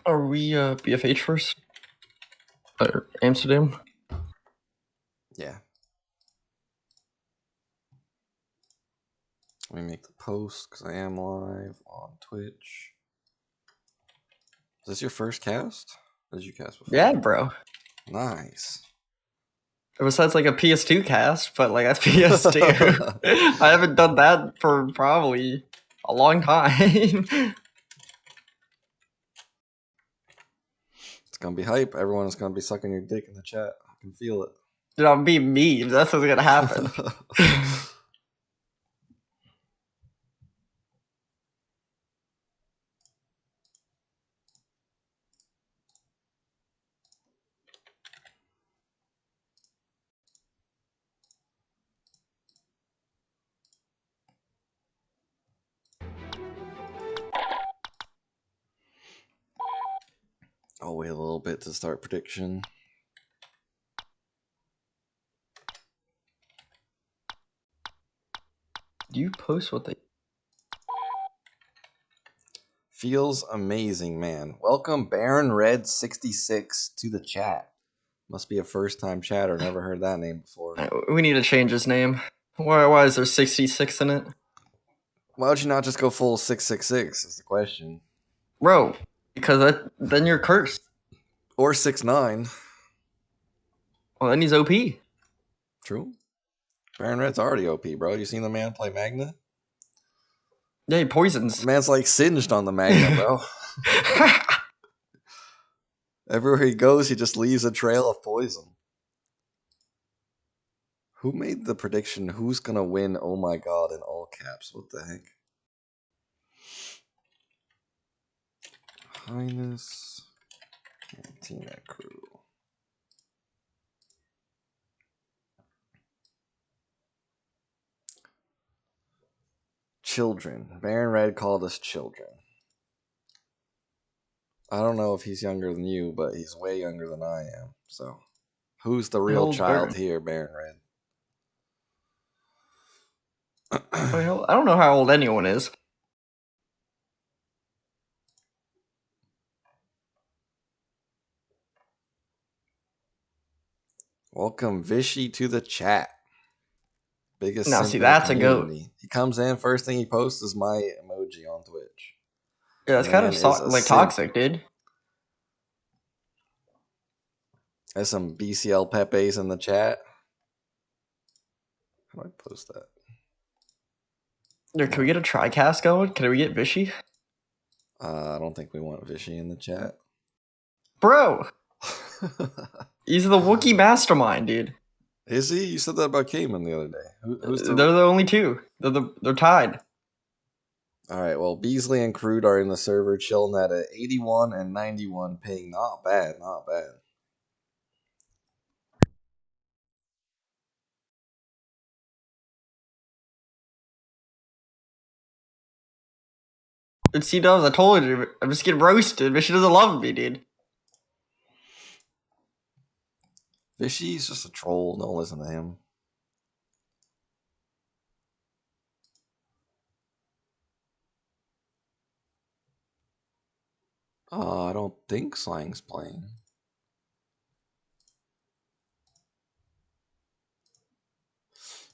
Are we BFH first? Or Amsterdam? Yeah. Let me make the post because I am live on Twitch. Is this your first cast? Or did you cast before? Yeah, bro. Nice. Besides like a PS2 cast, but like that's PS2. I haven't done that for probably a long time. It's gonna be hype. Everyone is gonna be sucking your dick in the chat. I can feel it. Dude, I'm being memes. That's what's gonna happen. I'll wait a little bit to start prediction. Do you post what they... Feels amazing, man. Welcome Baron Red 66 to the chat. Must be a first time chatter. Never heard that name before. We need to change his name. Why is there 66 in it? Why would you not just go full 666 is the question. Bro, because then you're cursed. Or 69. Well, then he's OP. True. Baron Red's already OP, bro. You seen the man play Magna? Yeah, he poisons. The man's like singed on the Magna, bro. Everywhere he goes, he just leaves a trail of poison. Who made the prediction? Who's gonna win? Oh my god! In all caps. What the heck? Highness. Cantina crew. Children. Baron Red called us children. I don't know if he's younger than you, but he's way younger than I am. So, who's the real child here, Baron Red? I don't know how old anyone is. Welcome Vishy to the chat. Biggest Now, see, that's a goat. He comes in, first thing he posts is my emoji on Twitch. Yeah, it's kind of like toxic, dude. There's some BCL Pepes in the chat. How do I post that? Can we get a TriCast going? Can we get Vishy? I don't think we want Vishy in the chat. Bro! He's the Wookiee mastermind, dude. Is he? You said that about Cayman the other day. They're the only two. They're tied. Alright, well, Beasley and Crude are in the server chilling at 81 and 91, paying not bad, not bad. It's C-Dubs, I told you. I'm just getting roasted. Vishy doesn't love me, dude. Vishy's just a troll. Don't listen to him. I don't think Slang's playing.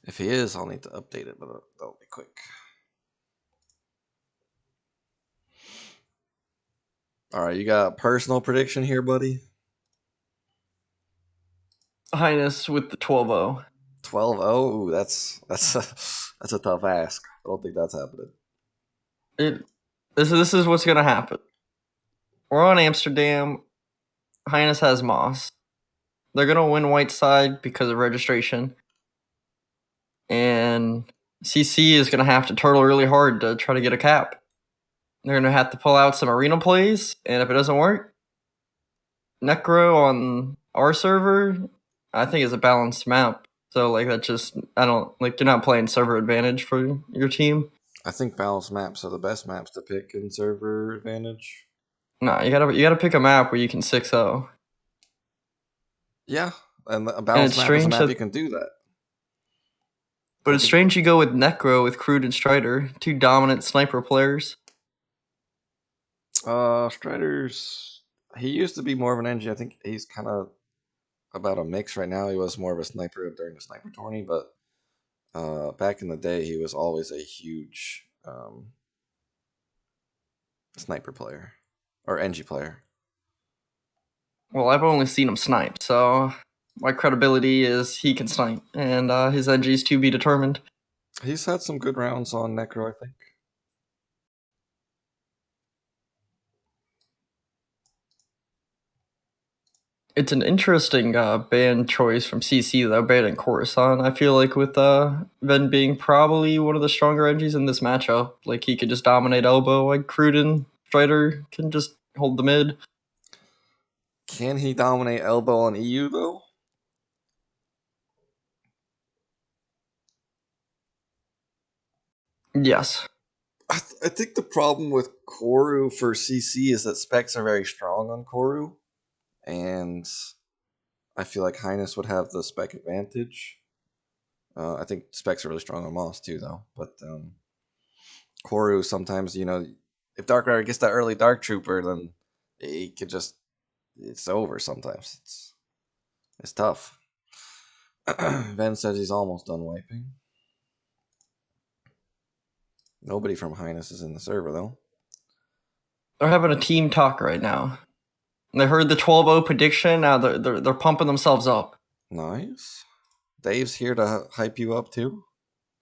If he is, I'll need to update it, but that'll be quick. Alright, you got a personal prediction here, buddy? Highness with the 12-0. 12-0? Ooh, that's a tough ask. I don't think that's happening. This is what's gonna happen. We're on Amsterdam. Highness has Moss. They're gonna win Whiteside because of registration. And CC is gonna have to turtle really hard to try to get a cap. They're gonna have to pull out some arena plays, and if it doesn't work, Necro on our server, I think is a balanced map. So like that just you're not playing server advantage for your team. I think balanced maps are the best maps to pick in server advantage. No, you gotta pick a map where you can 6-0. Yeah, and a balanced map is a map you can do that. But it's strange you go with Necro with Crude and Strider, two dominant sniper players. Strider's. He used to be more of an NG. I think he's kind of about a mix right now. He was more of a sniper during the sniper tourney, but back in the day, he was always a huge sniper player or NG player. Well, I've only seen him snipe, so my credibility is he can snipe, and his NG is to be determined. He's had some good rounds on Necro, I think. It's an interesting ban choice from CC, though, banning Coruscant. I feel like with Ven being probably one of the stronger NGs in this matchup, like he could just dominate elbow, like Cruden Strider can just hold the mid. Can he dominate elbow on EU, though? Yes. I think the problem with Koru for CC is that specs are very strong on Koru, and I feel like Highness would have the spec advantage. I think specs are really strong on Moss too, though. But Koru sometimes, if Dark Rider gets that early Dark Trooper, then he could it's over sometimes. It's tough. Ven says he's almost done wiping. Nobody from Highness is in the server, though. They're having a team talk right now. They heard the 12-0 prediction. Now they're pumping themselves up. Nice. Dave's here to hype you up too.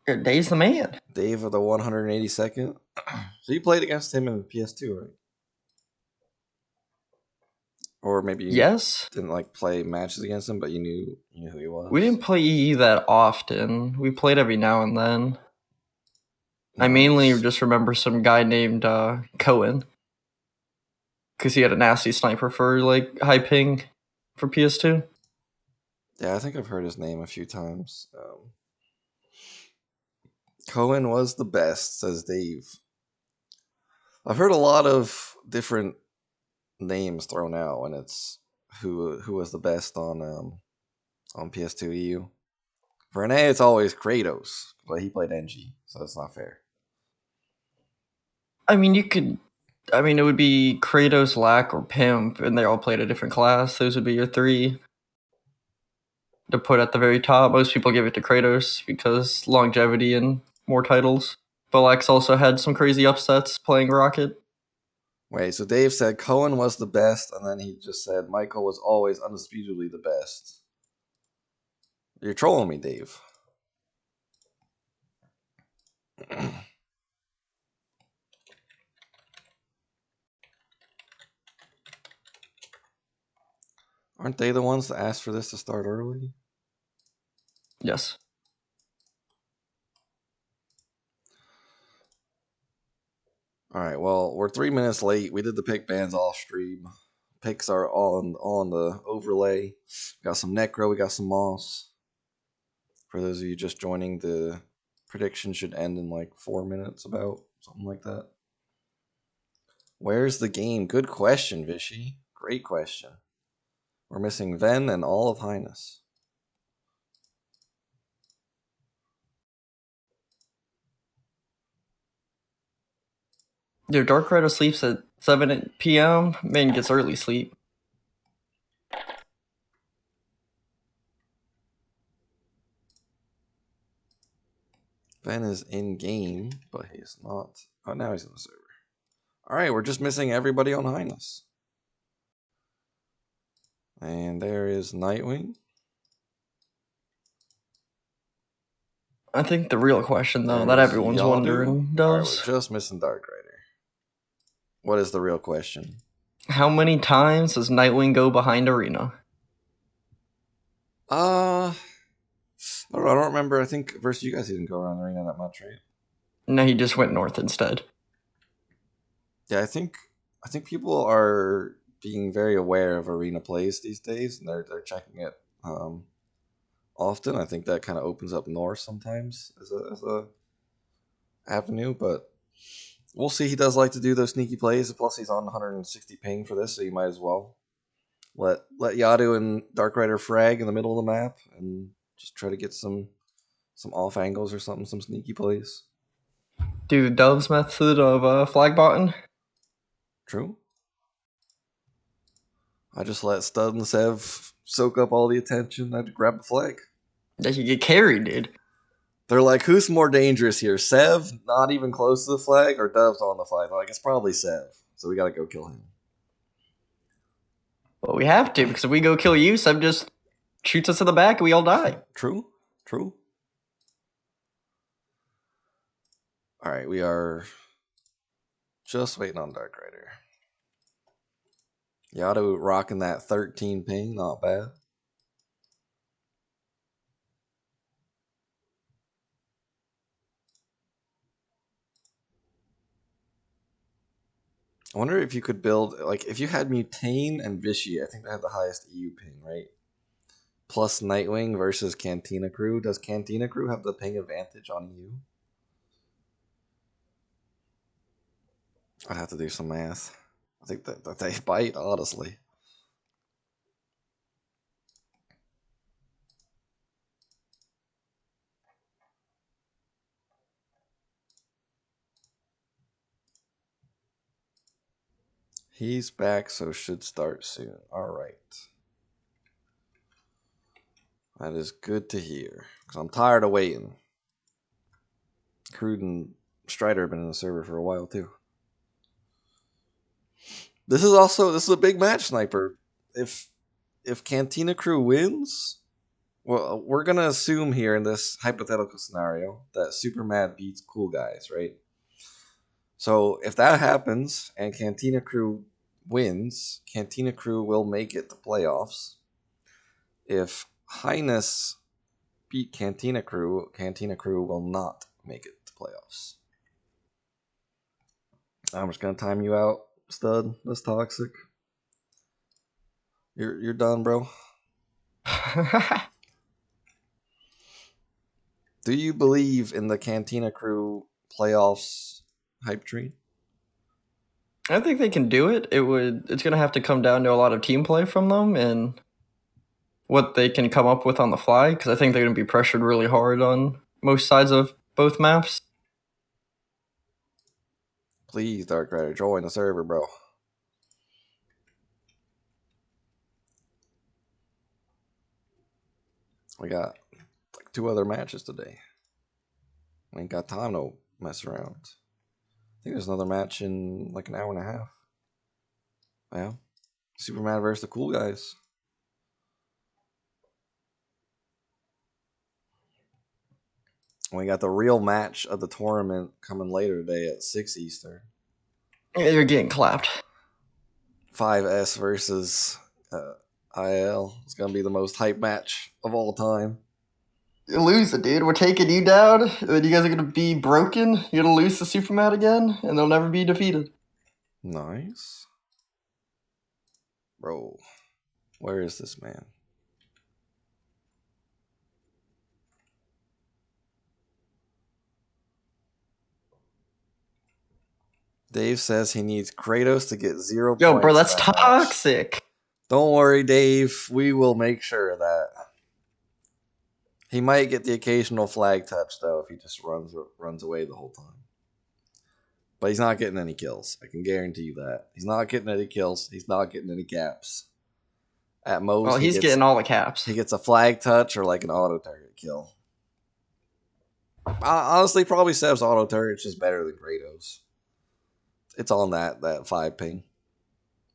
Dave's the man. Dave of the 182nd. So you played against him in PS2, right? Or maybe you didn't play matches against him, but you knew who he was. We didn't play EE that often. We played every now and then. Nice. I mainly just remember some guy named Cohen, because he had a nasty sniper for high ping for PS2. Yeah, I think I've heard his name a few times. Cohen was the best, says Dave. I've heard a lot of different names thrown out when it's who was the best on PS2 EU. For an A, it's always Kratos, but he played NG, so that's not fair. I mean, it would be Kratos, Lack, or Pimp, and they all played a different class. Those would be your three to put at the very top. Most people give it to Kratos because longevity and more titles. But Lack's also had some crazy upsets playing Rocket. Wait, so Dave said Cohen was the best, and then he just said Michael was always undisputably the best. You're trolling me, Dave. Aren't they the ones that asked for this to start early? Yes. Alright, well, we're 3 minutes late. We did the pick bands off stream. Picks are on the overlay. We got some Necro, we got some Moss. For those of you just joining, the prediction should end in 4 minutes, about something like that. Where's the game? Good question, Vishy. Great question. We're missing Ven and all of Highness. Dude, Dark Rider sleeps at 7 p.m. Man gets early sleep. Ven is in game, but he's not. Oh, now he's in the server. Alright, we're just missing everybody on Highness. And there is Nightwing. I think the real question, though, that everyone's wondering, does... Alright, we're just missing Dark Rider. What is the real question? How many times does Nightwing go behind Arena? I don't remember. I think versus you guys, he didn't go around Arena that much, right? No, he just went north instead. Yeah, I think people are being very aware of Arena plays these days, and they're checking it often. I think that kind of opens up north sometimes as a avenue, but we'll see. He does like to do those sneaky plays. Plus, he's on 160 ping for this, so you might as well let Yadu and Dark Rider frag in the middle of the map and just try to get some off angles or something, some sneaky plays. Do Dove's method of flag botting? True. I just let Stud and Sev soak up all the attention. I had to grab the flag. They could get carried, dude. They're like, who's more dangerous here? Sev, not even close to the flag, or Dove's on the flag? They're like, it's probably Sev. So we gotta go kill him. Well, we have to, because if we go kill you, Seb just shoots us in the back and we all die. True. Alright, we are just waiting on Dark Rider. Yado rocking that 13 ping, not bad. I wonder if you could build, like, if you had Mutane and Vichy, I think they have the highest EU ping, right? Plus Nightwing versus Cantina Crew. Does Cantina Crew have the ping advantage on EU? I'd have to do some math. I think that they bite, honestly. He's back, so should start soon. Alright. That is good to hear. Because I'm tired of waiting. Crude and Strider have been in the server for a while, too. This is a big match, Sniper. If Cantina Crew wins, well, we're gonna assume here in this hypothetical scenario that Super Mad beats Cool Guys, right? So if that happens and Cantina Crew wins, Cantina Crew will make it to playoffs. If Highness beat Cantina Crew will not make it to playoffs. I'm just gonna time you out, Stud. That's toxic. You're done, bro. Do you believe in the Cantina Crew playoffs hype train? I think they can do it. It's gonna have to come down to a lot of team play from them and what they can come up with on the fly, because I think they're gonna be pressured really hard on most sides of both maps. Please, Dark Rider, join the server, bro. We got like 2 other matches today. We ain't got time to mess around. I think there's another match in like an hour and a half. Yeah. Superman versus the Cool Guys. We got the real match of the tournament coming later today at 6 Eastern. Yeah, you're getting clapped. 5S versus IL. It's going to be the most hype match of all time. You're losing, dude. We're taking you down, and then you guys are gonna be broken. You're gonna lose to Superman again, and they'll never be defeated. Nice. Bro, where is this man? Dave says he needs Kratos to get 0 Yo, points. bro, that's in that toxic. Match. Don't worry, Dave. We will make sure of that. He might get the occasional flag touch though if he just runs away the whole time. But he's not getting any kills. I can guarantee you that. He's not getting any kills. He's not getting any caps. At most, Well, he's getting all the caps. He gets a flag touch or like an auto target kill. Honestly, probably Seb's auto target's just better than Kratos. It's on that 5 ping.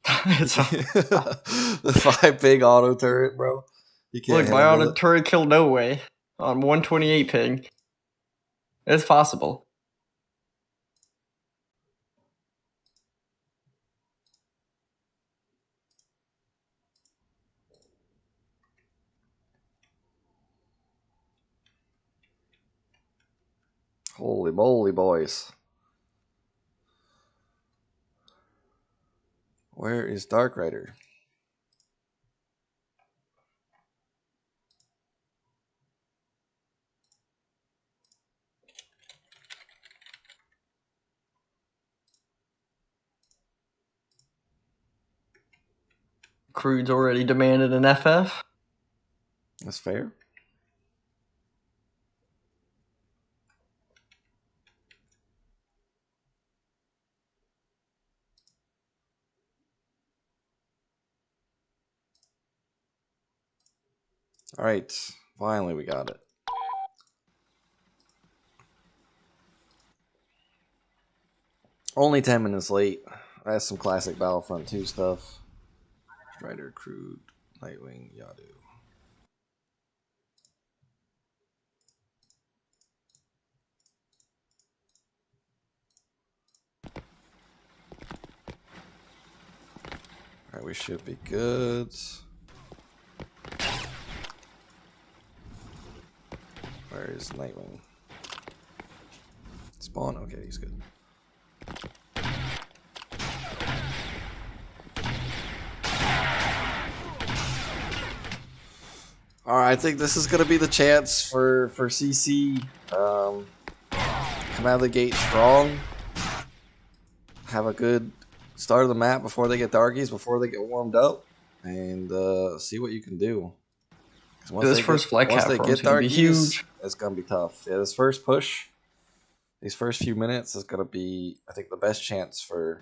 The 5 ping auto turret, bro. You can't. Look, my auto turret killed no way on 128 ping. It's possible. Holy moly, boys. Where is Dark Rider? Crude's already demanded an FF. That's fair. Alright, finally we got it. Only 10 minutes late. That's some classic Battlefront 2 stuff. Strider, Crude, Nightwing, Yadu. Alright, we should be good. Where is Nightwing? Spawn? Okay, he's good. Alright, I think this is going to be the chance for CC. Come out of the gate strong. Have a good start of the map before they get darkies, before they get warmed up. And see what you can do. This first flag cap is going to be huge. It's going to be tough. Yeah, this first push, these first few minutes is going to be, I think, the best chance for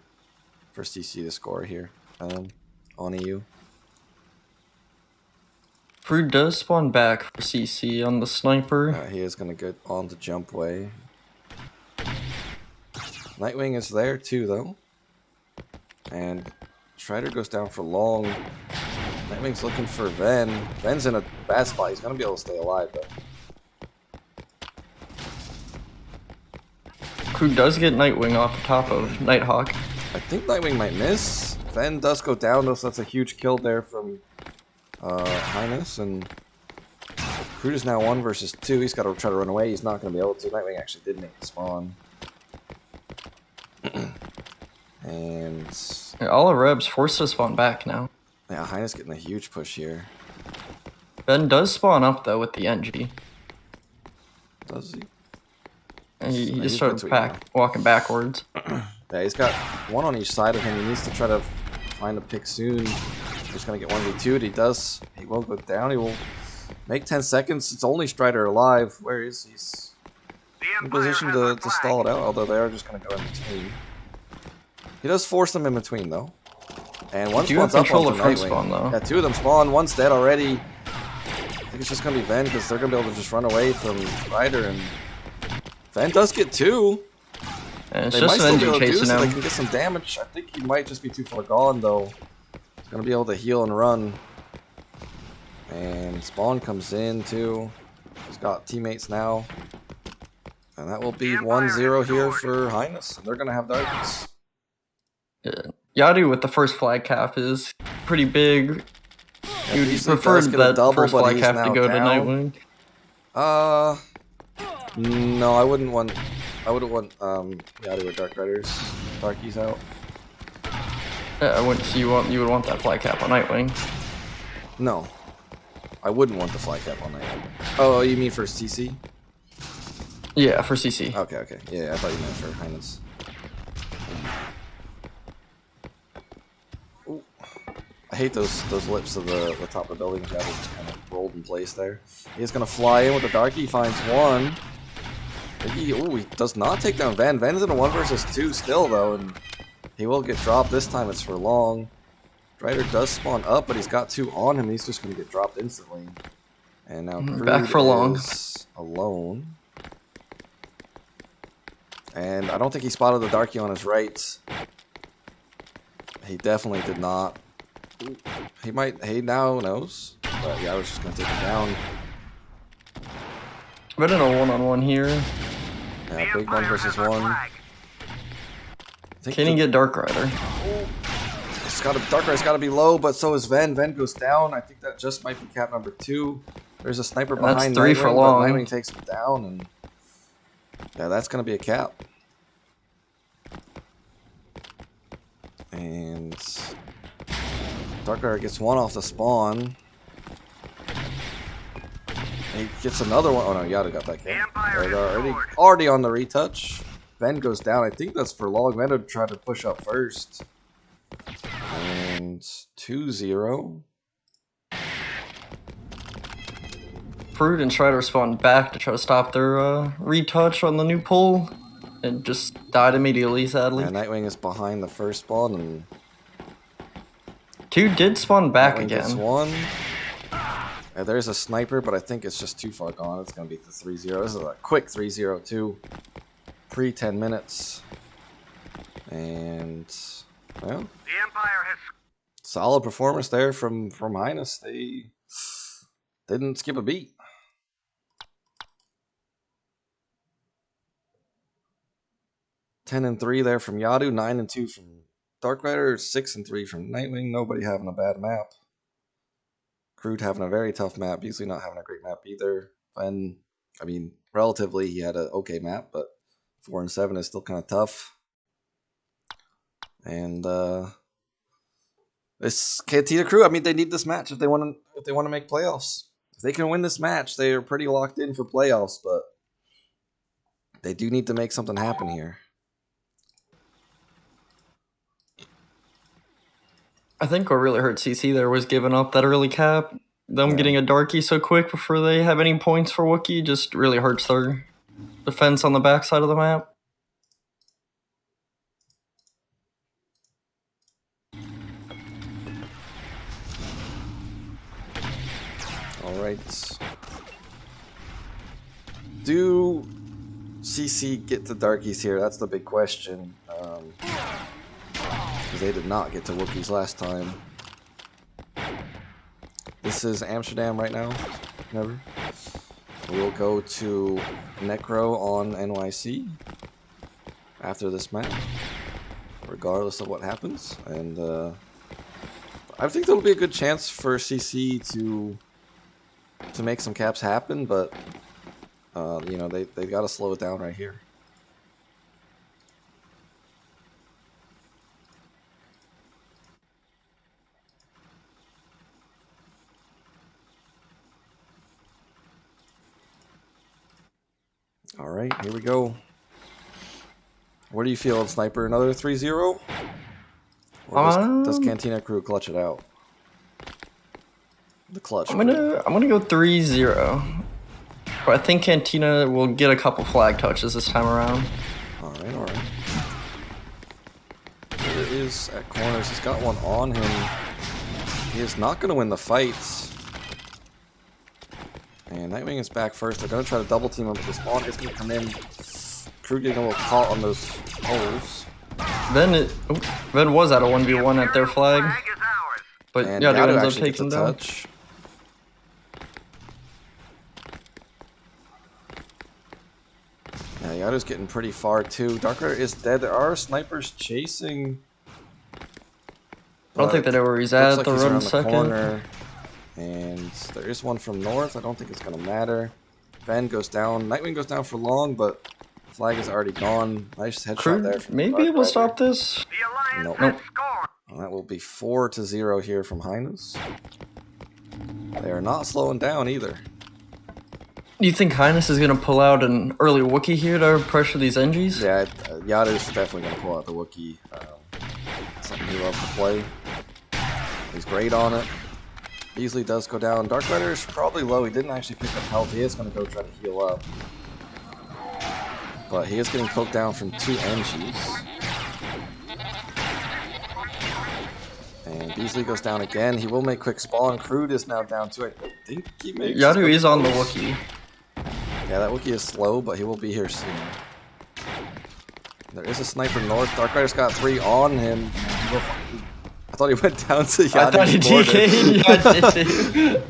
CC to score here on EU. Crude does spawn back for CC on the sniper. He is going to get on the jump way. Nightwing is there too, though. And Strider goes down for long. Nightwing's looking for Ven. Ven's in a bad spot. He's going to be able to stay alive, though. Crude does get Nightwing off the top of Nighthawk. I think Nightwing might miss. Ven does go down, though, so that's a huge kill there from Highness. And Crude is now 1 versus 2. He's got to try to run away. He's not going to be able to. Nightwing actually did make the spawn. And yeah, all the Rebs forced to spawn back now. Yeah, Highness getting a huge push here. Ben does spawn up though with the NG. Does he? And he just started walking backwards. Yeah, he's got one on each side of him. He needs to try to find a pick soon. He's gonna get 1v2'd. He does. He will go down. He will make 10 seconds. It's only Strider alive. Where is he? He's in position to stall it out, although they are just gonna go in between. He does force them in between though. And one spawns up onto Nightwing. Yeah, 2 of them spawn. One's dead already. I think it's just gonna be Ven because they're gonna be able to just run away from Strider, and Ven does get 2. And it's just an NG chasing him. So they can get some damage. I think he might just be too far gone though. He's gonna be able to heal and run. And Spawn comes in too. He's got teammates now. And that will be 1-0 here for Highness. And they're gonna have darkies. Yeah. Yadu with the first flag cap is pretty big. Yeah, You'd prefer that first flag cap to go to Nightwing? No, I wouldn't want Yadu or Dark Riders. Darkies out. Yeah, I wouldn't see you would want that flag cap on Nightwing. No. I wouldn't want the flag cap on Nightwing. Oh, you mean for CC? Yeah, for CC. Okay. Yeah, I thought you meant for Highness. Ooh. I hate those lips of the top of the building. That just kind of rolled in place there. He's gonna fly in with the Darkie. Finds one. He does not take down Ven. Ven's in a 1 versus 2 still though, and he will get dropped. This time it's for long. Strider does spawn up, but he's got 2 on him. He's just gonna get dropped instantly. And now Crude back for long. Is alone. And I don't think he spotted the Darkie on his right. He definitely did not. He might. He now knows. But yeah, I was just gonna take him down. But in a 1-on-1 here. Yeah, big 1 versus 1. Can he get Dark Rider? Dark Rider's got to be low, but so is Ven. Ven goes down. I think that just might be cap number 2. There's a sniper behind. That's 3 for long. Nightwing takes him down, and yeah, that's gonna be a cap. And Dark Rider gets 1 off the spawn. He gets another one. Oh no, Yada got that kill. Already on the retouch. Ven goes down. I think that's for long. Ven would try to push up first. And 2-0. Fruit and Strider spawned back to try to stop their retouch on the new pull. And just died immediately, sadly. Yeah, Nightwing is behind the first spawn, and 2 did spawn back Nightwing again. Gets 1. There's a sniper, but I think it's just too far gone. It's going to be the 3-0. This is a quick 3-0 too. Pre 10 minutes. And, well, The Empire has solid performance there from Highness. They didn't skip a beat. 10-3 there from Yadu, 9-2 from Dark Rider, 6-3 from Nightwing. Nobody having a bad map. Crude having a very tough map. Beasley not having a great map either. And I mean, relatively, he had an okay map, but 4-7 is still kind of tough. And this Cantina crew, I mean, they need this match if they want to make playoffs. If they can win this match, they are pretty locked in for playoffs. But they do need to make something happen here. I think what really hurt CC there was giving up that early cap. Them getting a Darkie so quick before they have any points for Wookiee just really hurts their defense on the backside of the map. Alright. Do CC get the Darkies here? That's the big question. Because they did not get to Wookiees last time. This is Amsterdam right now. Never. We'll go to Necro on NYC after this match, regardless of what happens. And I think there'll be a good chance for CC to make some caps happen, but you know, they got to slow it down right here. All right, here we go. What do you feel, Sniper? Another 3-0? Or does Cantina crew clutch it out? The clutch. I'm gonna go 3-0. But I think Cantina will get a couple flag touches this time around. All right, all right. There is at corners. He's got one on him. He is not going to win the fights. And Nightwing is back first. They're going to try to double team him, but the spawn is going to come in. Crew getting a little caught on those holes. Then was at a 1v1 at their flag. But and yeah, Yadu they ends up actually gets taking a down. touch. Yeah, Yadu's getting pretty far too. Dark Rider is dead. There are snipers chasing. I don't think they know where he's at the run second. Corner. And there is one from north. I don't think it's going to matter. Ben goes down. Nightwing goes down for long, but flag is already gone. Nice headshot there. Maybe able to stop this. Nope. Nope. Well, that will be 4-0 here from Highness. They are not slowing down either. Do you think Highness is going to pull out an early Wookiee here to pressure these NGs? Yeah, Yadu's definitely going to pull out the Wookiee. Something he loves to play. He's great on it. Beasley does go down. Dark Rider is probably low. He didn't actually pick up health. He is going to go try to heal up. But he is getting poked down from 2 NGs. And Beasley goes down again. He will make quick spawn. Crude is now down to, I think he makes... Yadu is on the Wookiee. Yeah, that Wookiee is slow, but he will be here soon. There is a sniper north. Dark Rider's got 3 on him. I thought he went down to Yadu's I thought he DK'd. Yeah, I did too.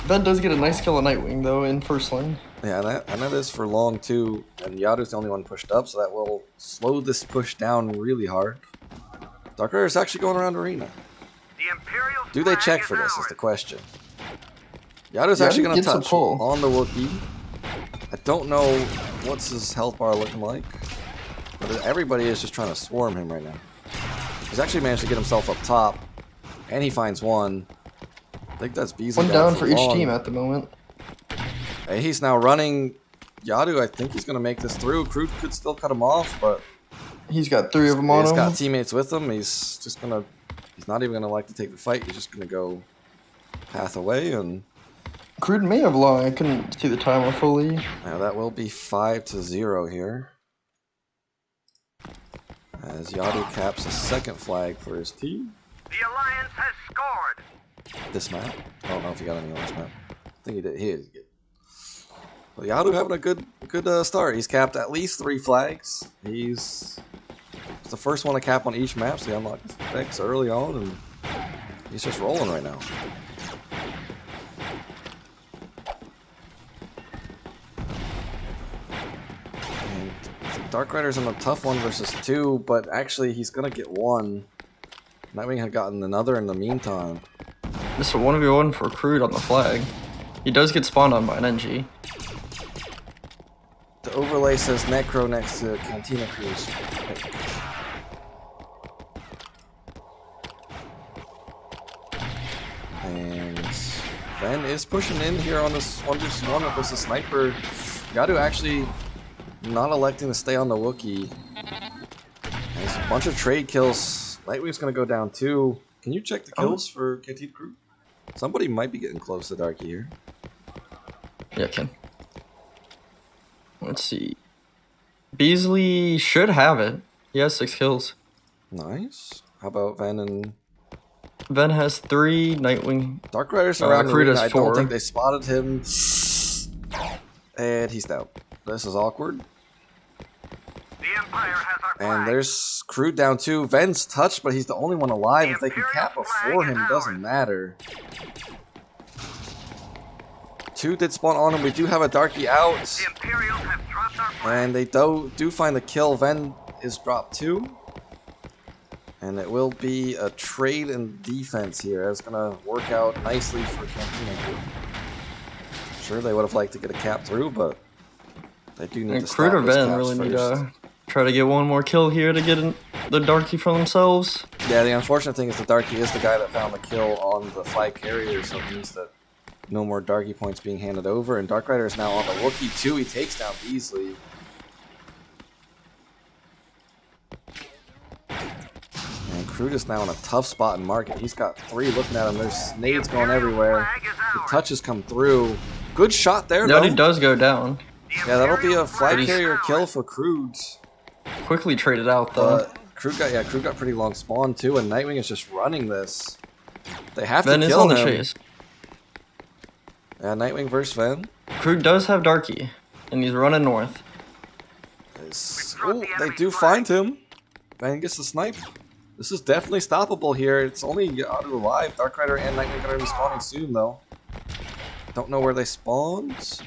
Ben does get a nice kill on Nightwing, though, in first lane. Yeah, and that is for long, too. And Yadu's the only one pushed up, so that will slow this push down really hard. Dark Rider is actually going around arena. Do they check for this is the question. Yadu's actually going to touch on the Wookiee. I don't know what's his health bar looking like. But everybody is just trying to swarm him right now. He's actually managed to get himself up top. And he finds one. I think that's Beasley. One down for each team at the moment. Hey, he's now running. Yadu, I think he's going to make this through. Crude could still cut him off, but... He's got 3 of them on him. He's got teammates with him. He's just going to... He's not even going to like to take the fight. He's just going to go path away and... Crude may have long. I couldn't see the timer fully. Now that will be 5-0 here. As Yadu caps a second flag for his team. The Alliance has scored. this map. I don't know if he got any on this map. I think he did. He is good. But Yadu having a good start. He's capped at least 3 flags. He's the first one to cap on each map, so he unlocked flags early on, and he's just rolling right now. And Dark Rider's in a tough 1 versus 2, but actually he's gonna get 1. Nightwing had gotten another in the meantime. This is a 1v1 for Crude on the flag. He does get spawned on by an NG. The overlay says Necro next to Cantina Crew's pick. And Ben is pushing in here on this 1v1 with the sniper. Yadu actually not electing to stay on the Wookiee. And there's a bunch of trade kills. Nightwing's gonna go down 2. Can you check the kills for Cantina Crew? Somebody might be getting close to Darky here. Yeah, Ken. Let's see. Beasley should have it. He has 6 kills. Nice. How about Ven and... Ven has 3, Nightwing. Dark Rider's around the Crude arena. has I don't 4. think they spotted him. And he's down. This is awkward. The Empire has our flag. And there's Crude down 2. Ven's touched, but he's the only one alive. If they can cap before him, it doesn't matter. 2 did spawn on him. We do have a Darky out. The Imperials have dropped our flag. And they do find the kill. Ven is dropped 2. And it will be a trade and defense here. It's going to work out nicely for Cantina. Sure, they would have liked to get a cap through, but they do need to stop Crude or this Ven caps really need first. to try to get one more kill here to get the Darky for themselves. Yeah, the unfortunate thing is the Darky is the guy that found the kill on the flag carrier, so it means that no more Darky points being handed over. And Dark Rider is now on the Wookiee too. He takes down Beasley. And Crude is now in a tough spot in market. He's got 3 looking at him. There's nades going everywhere. The touches come through. Good shot there, though. He does go down. Yeah, that'll be a flag carrier kill for Crude. Quickly traded out though. Crude got pretty long spawn too, and Nightwing is just running this. They have Ven to is kill on the him. chase. Yeah, Nightwing versus Ven. Crude does have Darky, and he's running north. Oh, they do find him. Ven gets the snipe. This is definitely stoppable here. It's only out of the live. Dark Rider and Nightwing are going to be spawning soon, though. Don't know where they spawned.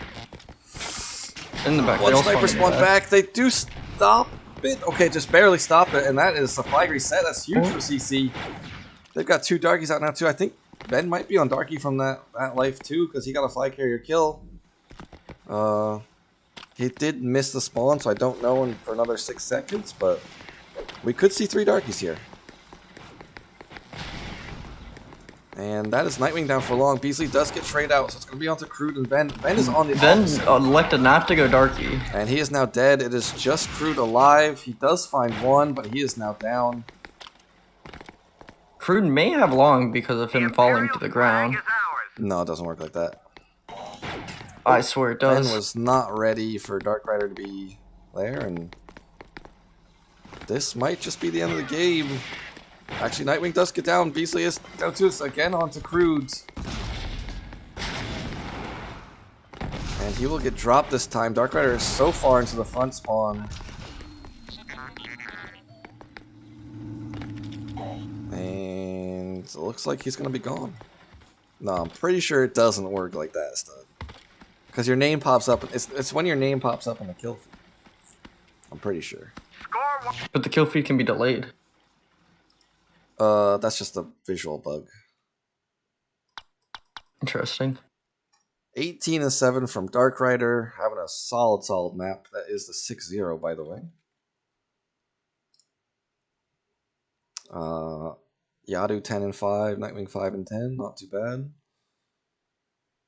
In the back. One They all sniper spawn in the spawned back. They do stop it. Okay, just barely stop it, and that is a flag reset. That's huge for CC. They've got 2 Darkies out now, too. I think Ben might be on Darky from that life, too, because he got a flag carrier kill. He did miss the spawn, so I don't know for another 6 seconds, but we could see 3 Darkies here. And that is Nightwing down for long. Beasley does get traded out, so it's going to be on to Crude and Ben. Ben is on the opposite. Elected not to go Darky. And he is now dead. It is just Crude alive. He does find 1, but he is now down. Crude may have long because of him falling to the ground. No, it doesn't work like that. I swear it Ben does. was not ready for Dark Rider to be there, and this might just be the end of the game. Actually, Nightwing does get down. Beasley is down to us again onto Crude. And he will get dropped this time. Dark Rider is so far into the front spawn. And it looks like he's going to be gone. No, I'm pretty sure it doesn't work like that, Stud. Because your name pops up. It's when your name pops up in the kill feed. I'm pretty sure. But the kill feed can be delayed. That's just a visual bug. Interesting. 18-7 from Dark Rider, having a solid map. That is the 6-0, by the way. Yadu 10-5, Nightwing 5-10, not too bad.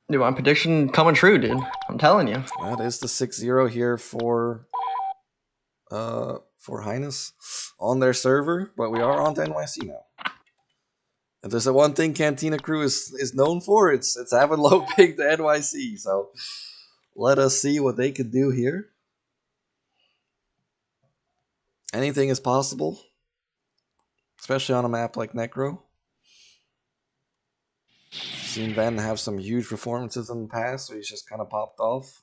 Dude, my prediction coming true, dude. I'm telling you. That is the 6-0 here for Highness on their server, but we are on to NYC now. If there's the one thing Cantina Crew is known for, it's having low ping to NYC. So let us see what they can do here. Anything is possible, especially on a map like Necro. Seen Ven have some huge performances in the past, so he's just kind of popped off.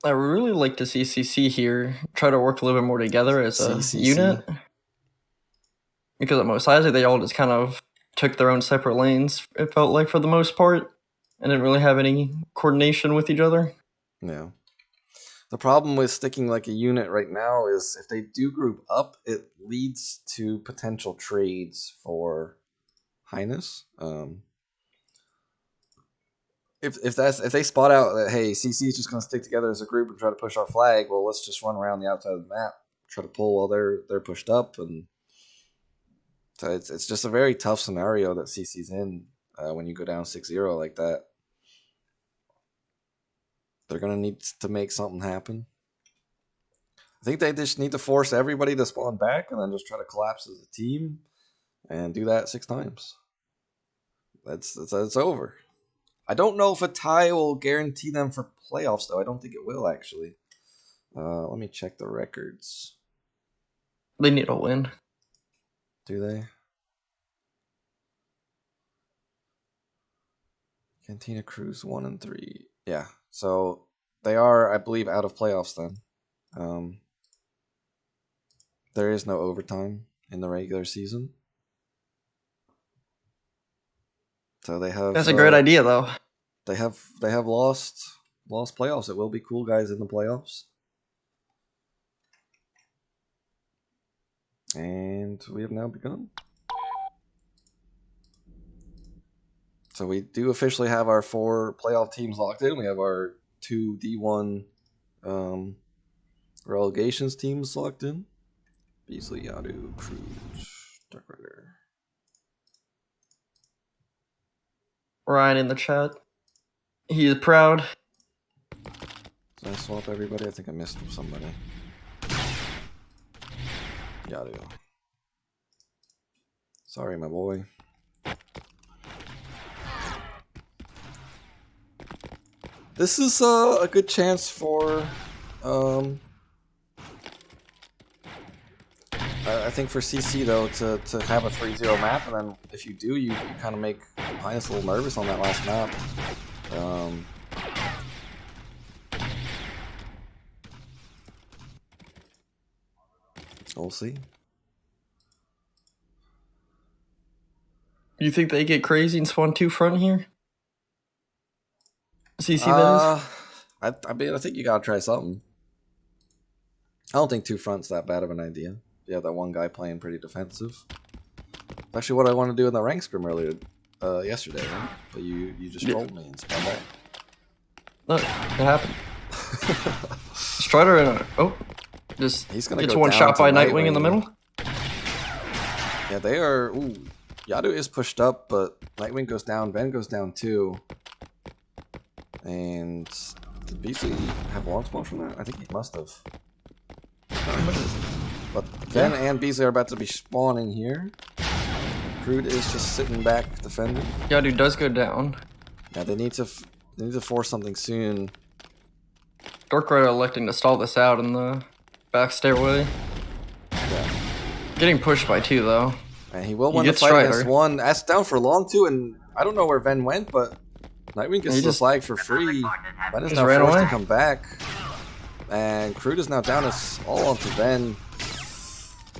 I would really like to see CC here try to work a little bit more together as a CCC. unit. Because at Mos Eisley, they all just kind of took their own separate lanes, it felt like, for the most part, and didn't really have any coordination with each other. Yeah. The problem with sticking like a unit right now is if they do group up, it leads to potential trades for highness. If they spot out that, hey, CC is just going to stick together as a group and try to push our flag, well, let's just run around the outside of the map, try to pull while they're pushed up, and so it's just a very tough scenario that CC's in when you go down 6-0 like that. They're going to need to make something happen. I think they just need to force everybody to spawn back and then just try to collapse as a team and do that 6 times. That's over. I don't know if a tie will guarantee them for playoffs, though. I don't think it will, actually. Let me check the records. They need a win. Do they? Cantina Cruise 1 and 3. Yeah, so they are, I believe, out of playoffs then. There is no overtime in the regular season. So they have. That's a great idea, though. They have lost playoffs. It will be cool guys in the playoffs. And we have now begun. So we do officially have our 4 playoff teams locked in. We have our 2 D1 relegations teams locked in. Beasley, Yadu, Cruz, Dark Rider. Ryan in the chat. He is proud. Did I swap everybody? I think I missed somebody. Yadu. Sorry, my boy. This is a good chance for, I think for CC though to have a 3-0 map, and then if you do, you kind of make Highness a little nervous on that last map. We'll see. You think they get crazy and spawn 2 front here? CC that is? I mean, I think you gotta try something. I don't think 2 front's that bad of an idea. Yeah, that one guy playing pretty defensive. That's actually what I wanted to do in the rank scrim earlier, yesterday, right? But you just trolled me and spun back. Look, it happened. Strider in a... Oh. Just He's gonna gets go one down shot to by Nightwing in the middle. Yeah, they are... Ooh. Yadu is pushed up, but Nightwing goes down. Ben goes down too. And... Did BC have long spawn from that? I think he must have. But Ben and Beasley are about to be spawning here. Crude is just sitting back defending. Yadu does go down. Yeah, they need to force something soon. Dark Rider electing to stall this out in the back stairway. Yeah. Getting pushed by 2 though. And he will win the fight against 1. That's down for long too, and I don't know where Ven went, but Nightwing gets the flag for free. Ven is now forced to come back. And Crude is now down. It's all onto Ven.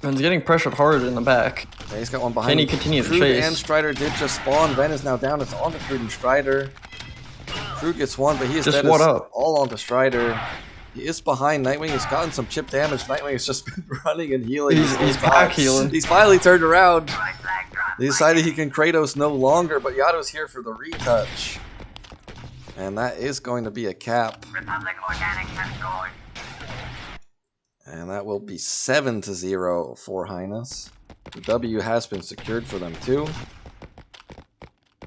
Ven's getting pressured hard in the back. Yeah, he's got one behind. Can he continue to Crude chase? And Strider did just spawn. Ven is now down. It's on to Crude and Strider. Crude gets 1, but he is just dead. All onto Strider. He is behind Nightwing. He's gotten some chip damage. Nightwing has just been running and healing. He's back healing. He's finally turned around. He decided he can Kratos no longer, but Yado's here for the retouch. And that is going to be a cap. Republic Organic has scored. And that will be 7-0 for Highness. The W has been secured for them too.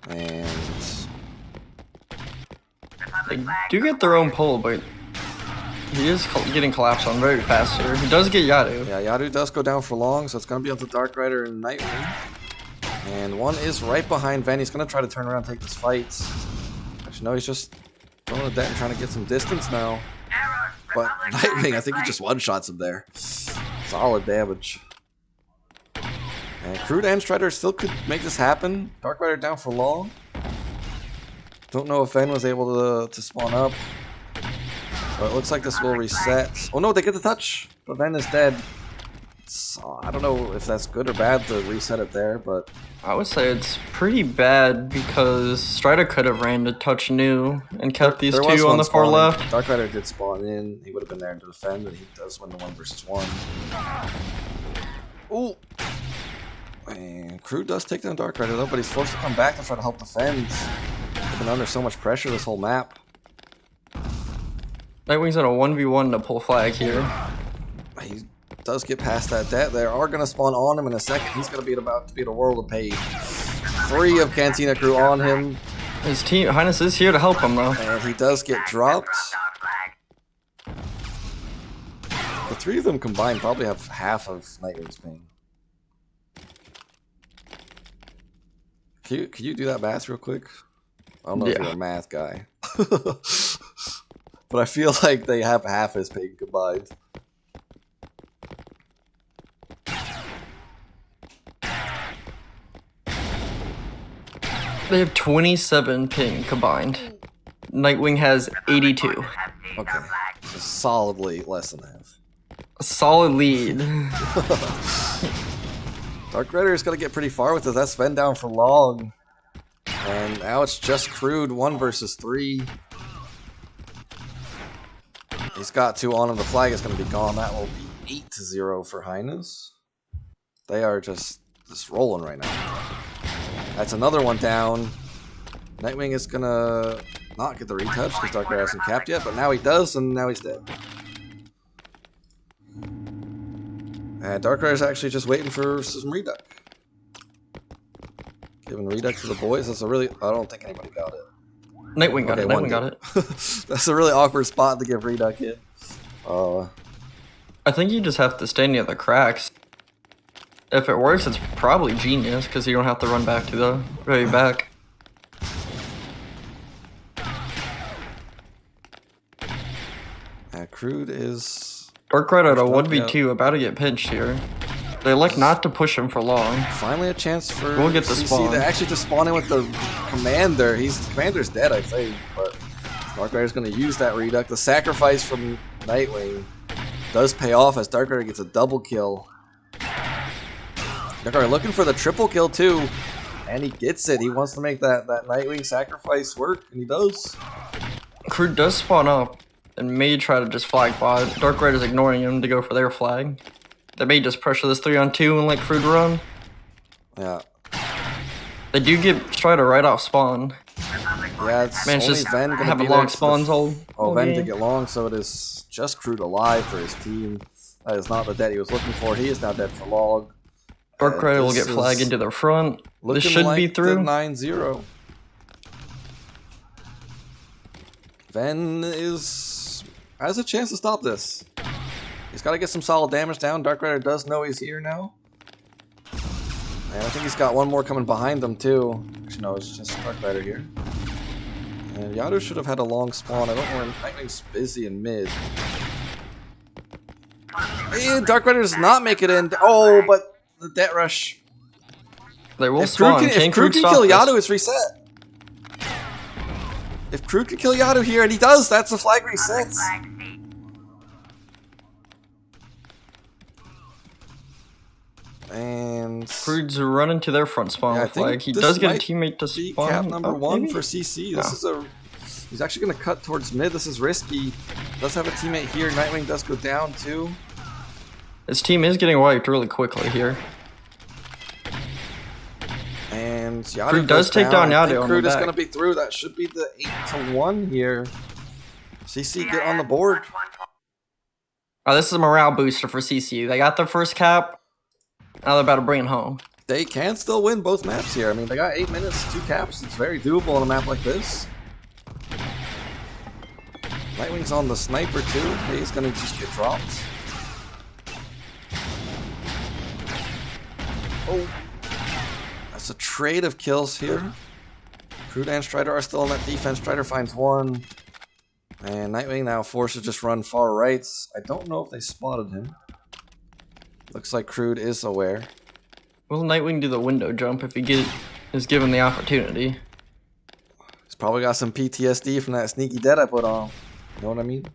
And they do get their own pull, but he is getting collapsed on very fast here. He does get Yadu. Yeah, Yadu does go down for long, so it's going to be up to Dark Rider and Nightwing. And 1 is right behind Ven. He's going to try to turn around and take this fight. No, he's just throwing a det and trying to get some distance now. Error. But Republic Nightwing, I think he flag. just one-shots him there. Solid damage. And Crude and Strider still could make this happen. Dark Rider down for long. Don't know if Ven was able to spawn up. But it looks like this will reset. Oh no, they get the touch! But Ven is dead. So, I don't know if that's good or bad to reset it there, but... I would say it's pretty bad because Strider could have ran to touch new and kept these There was two on one the far spawning. left. Dark Rider did spawn in. He would have been there to defend, and he does win the 1 versus 1. Ooh! And Crude does take down Dark Rider though, but he's forced to come back to try to help defend. They've been under so much pressure this whole map. Nightwing's in a 1v1 to pull flag here. He does get past that det. They are going to spawn on him in a second. He's going to be about to be in a world of pain. 3 of Cantina crew on him. His team, Highness is here to help him though. And he does get dropped. Down flag. The 3 of them combined probably have half of Nightwing's ping. Can you do that math real quick? I don't know if Yeah. you're a math guy. But I feel like they have half his ping combined. They have 27 ping combined. Nightwing has 82. Okay. So solidly less than half. A solid lead. Dark Rider is going to get pretty far with this. That's Ven down for long. And now it's just Crude 1 versus 3. He's got 2 on him. The flag is going to be gone. That will be 8-0 for Highness. They are just rolling right now. That's another one down. Nightwing is going to not get the retouch because Dark Rider hasn't capped yet, but now he does, and now he's dead. And Dark Rider's actually just waiting for some reduck. Giving reduck to the boys. That's a really... I don't think anybody got it. Nightwing got Okay, it. one Nightwing got it. That's a really awkward spot to give reduck in. I think you just have to stay near the cracks. If it works, it's probably genius because you don't have to run back to the very back. Crude is... Dark Rider at a Pushed up, 1v2 about to get pinched here. They like not to push him for long. Finally a chance for We'll get the CC spawn. to actually just spawn in with the commander. The commander's dead, I think, but Dark Rider's going to use that reduct. The sacrifice from Nightwing does pay off as Dark Rider gets a double kill. Dark Rider looking for the triple kill too, and he gets it. He wants to make that Nightwing sacrifice work, and he does. Crude does spawn up and may try to just flag bot. Dark Rider's ignoring him to go for their flag. They may just pressure this 3-on-2 and let Crude run. Yeah. They do get Strider right off spawn. Yeah, it's Man, it's only just Ven going to have be a there long to spawns all Ven game. to get long, so it is just Crude alive for his team. That is not the dead he was looking for. He is now dead for long. Dark And Rider will this get flagged is into their front. This looking should like be through. the 9-0. Ven has a chance to stop this. He's got to get some solid damage down. Dark Rider does know he's here now. And I think he's got one more coming behind them too. Actually, no, it's just Dark Rider here. And Yadu should have had a long spawn. I don't know where Nightwing's busy in mid. And Dark Rider does not make it in. Oh, but the det rush. They will If spawn. Crude Can can stop kill this? Yadu, it's reset. If Crude can kill Yadu here, and he does, that's the flag resets. Flag C. And Crude's running to their front spawn Yeah, I with think flag. He this does get a might teammate to be spawn. cap number up, 1 maybe? for CC. Yeah. This is he's actually going to cut towards mid. This is risky. Does have a teammate here. Nightwing does go down too. His team is getting wiped really quickly here. And Yadu Crude does goes take down I Yadu think on the Crude is back. going to be through. That should be the 8-1 here. CC get on the board. Oh, this is a morale booster for CC. They got their first cap. Now they're about to bring it home. They can still win both maps here. I mean, they got 8 minutes, 2 caps. It's very doable on a map like this. Nightwing's on the sniper too. He's going to just get dropped. Oh. That's a trade of kills here. Crude and Strider are still on that defense. Strider finds one. And Nightwing now forced to just run far rights. I don't know if they spotted him. Looks like Crude is aware. Will Nightwing do the window jump if he is given the opportunity? He's probably got some PTSD from that sneaky dead I put on. You know what I mean?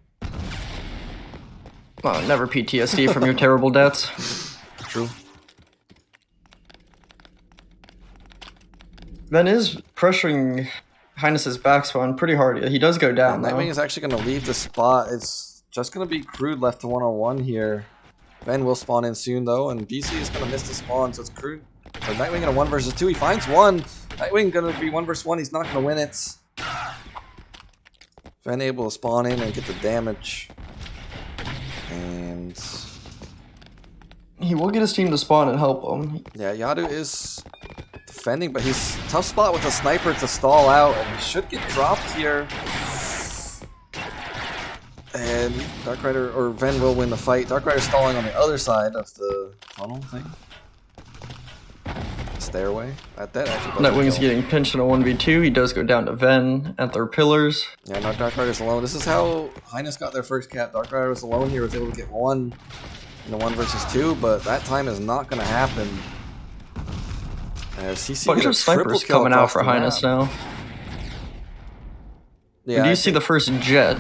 Well, never PTSD from your terrible deaths. True. Ben is pressuring Highness's backspawn pretty hard. He does go down, Nightwing is actually going to leave the spot. It's just going to be Crude left to one-on-one here. Ben will spawn in soon, though, and BC is going to miss the spawn, so it's Crude. So Nightwing in a 1 versus 2. He finds one. Nightwing going to be 1 versus 1. He's not going to win it. Ben able to spawn in and get the damage. And he will get his team to spawn and help him. yeah, Yadu is defending, but he's tough spot with a sniper to stall out, and he should get dropped here. And Dark Rider or Ven will win the fight. Dark Rider stalling on the other side of the tunnel thing. Stairway. That actually Nightwing's getting pinched in a 1v2. He does go down to Ven at their pillars. Yeah, no, Dark Rider's alone. This is how Highness got their first cap. Dark Rider was alone here, was able to get one in a 1 versus 2, but that time is not going to happen. As CC Bunch of snipers coming out for Highness now. Yeah, do you see the first jet?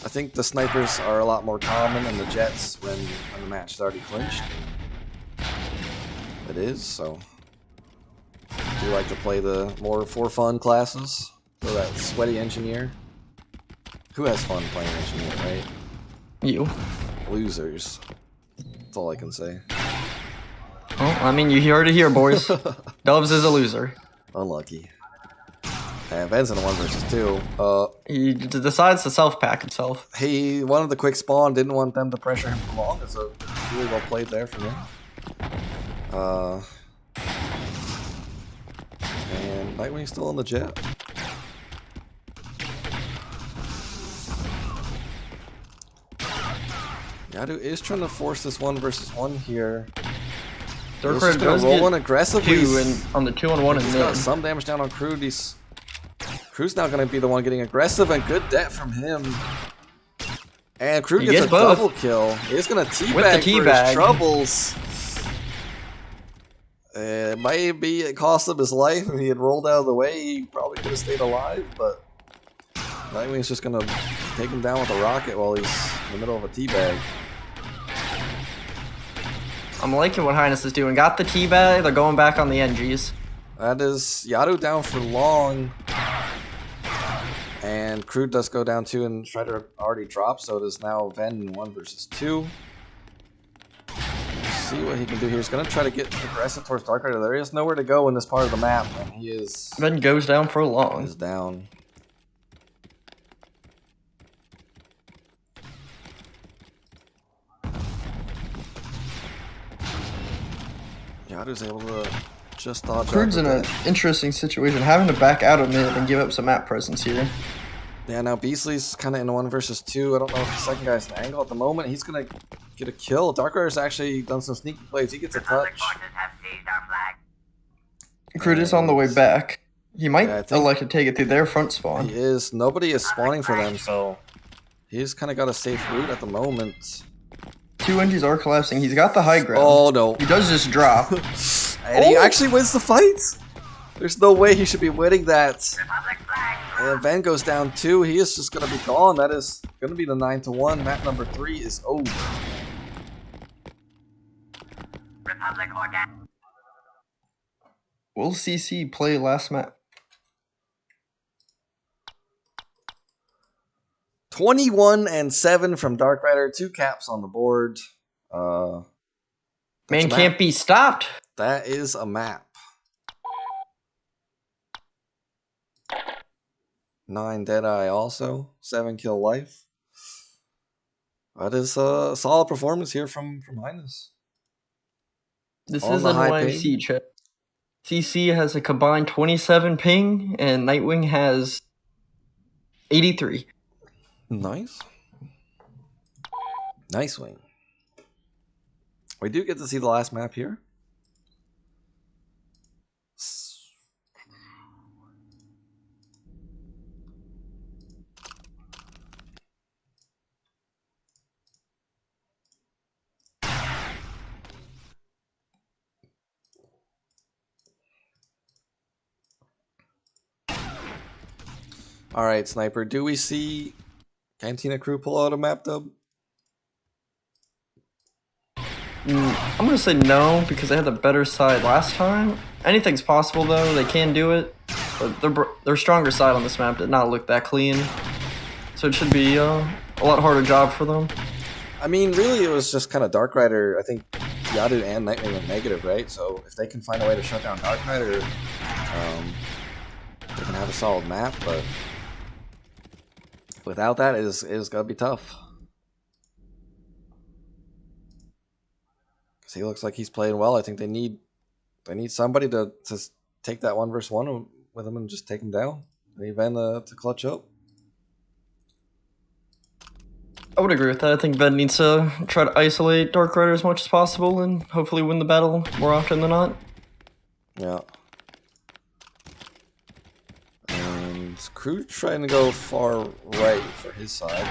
I think the snipers are a lot more common than the jets when the match is already clinched. It is, so I do like to play the more for fun classes. So that sweaty engineer. Who has fun playing engineer, right? You. Losers. That's all I can say. Well, I mean, you heard it here, boys. Dubs is a loser. Unlucky. And Ben's in a 1 versus 2. He decides to self-pack himself. He wanted the quick spawn, didn't want them to pressure him for long. It's a really well played there from him. And Nightwing's still on the jet. Yadu is trying to force this 1 versus 1 here. Dark Rider does roll get one aggressively. on the 2-on-1 and he's got some damage down on Crude. Crude's now going to be the one getting aggressive, and good det from him. And Crude gets a double kill. He's going to teabag for his troubles. It might be it cost him his life. If he had rolled out of the way, he probably could have stayed alive, but Nightwing's just going to take him down with a rocket while he's in the middle of a teabag. I'm liking what Highness is doing. Got the teabag, they're going back on the NGs. That is Yadu down for long. And Crude does go down 2, and Shredder already dropped, so it is now Ven in 1 versus 2. See what he can do here. He's going to try to get aggressive towards Dark Rider. There is nowhere to go in this part of the map, and he is... Ven goes down for long. Is down. Yadu's able to just dodge. Crude's in an interesting situation, having to back out of mid and give up some map presence here. Yeah, now Beasley's kind of in a 1 versus 2. I don't know if the second guy's an angle at the moment. He's going to get a kill. Dark Rider's actually done some sneaky plays. He gets a touch. Crude is on the way back. He might elect to take it through their front spawn. He is. Nobody is spawning for them, so he's kind of got a safe route at the moment. 2 NGs are collapsing. He's got the high ground. Oh, no. He does just drop. And he actually wins the fight. There's no way he should be winning that. And Ven goes down 2. He is just going to be gone. That is going to be the 9-1. Map number 3 is over. Will CC play last map? 21-7 from Dark Rider. 2 caps on the board. Man can't be stopped. That is a map. 9 Deadeye also. 7 kill life. That is a solid performance here from Highness. This is an YFC chat. CC has a combined 27 ping, and Nightwing has 83. Nice. Nice wing. We do get to see the last map here. Alright, Sniper, do we see Cantina crew pull out a map dub? I'm gonna say no because they had the better side last time. Anything's possible though. They can do it, but their stronger side on this map did not look that clean, so it should be a lot harder job for them. I mean, really, it was just kind of Dark Rider. I think Yadu and Nightwing went negative, right? So if they can find a way to shut down Dark Rider, they can have a solid map. But without that, it is gonna be tough. Because he looks like he's playing well. I think they need somebody to take that 1v1 with him and just take him down. They need Ven to clutch up. I would agree with that. I think Ven needs to try to isolate Dark Rider as much as possible and hopefully win the battle more often than not. Yeah. And Crew trying to go far right for his side.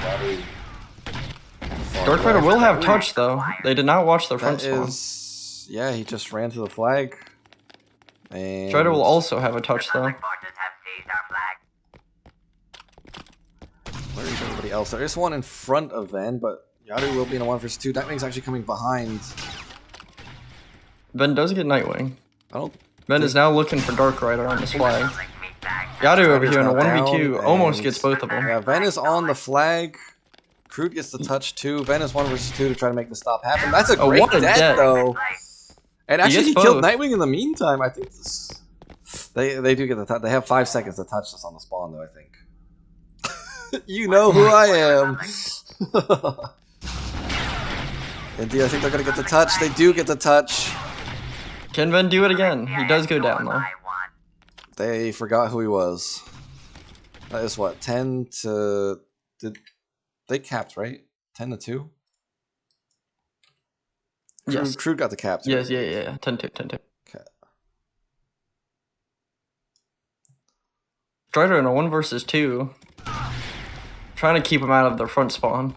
Dark Rider will have touch though. They did not watch their front spawn. Yeah, he just ran to the flag. And Strider will also have a touch though. Where is everybody else? There is one in front of Ven, but Yadu will be in a 1v2. Nightwing's actually coming behind. Ven does get Nightwing. I don't. Ven is now looking for Dark Rider on this flag. Yadu over here in a 1v2 almost gets both of them. Yeah, Ven is on the flag. Crude gets the touch too. Ven is 1v2 to try to make the stop happen. That's a great death though. And actually, he killed Nightwing in the meantime. I think this. They do get the touch. They have 5 seconds to touch this on the spawn though. I think. You know who I am. Indeed, I think they're gonna get the touch. They do get the touch. Can Ven do it again? He does go down though. They forgot who he was. That is what, 10 to... They capped, right? 10 to 2? Yes. Crew got the cap too. Yes, yeah. 10-2, 10-2. Okay. Strider in a 1 versus 2. Trying to keep him out of their front spawn.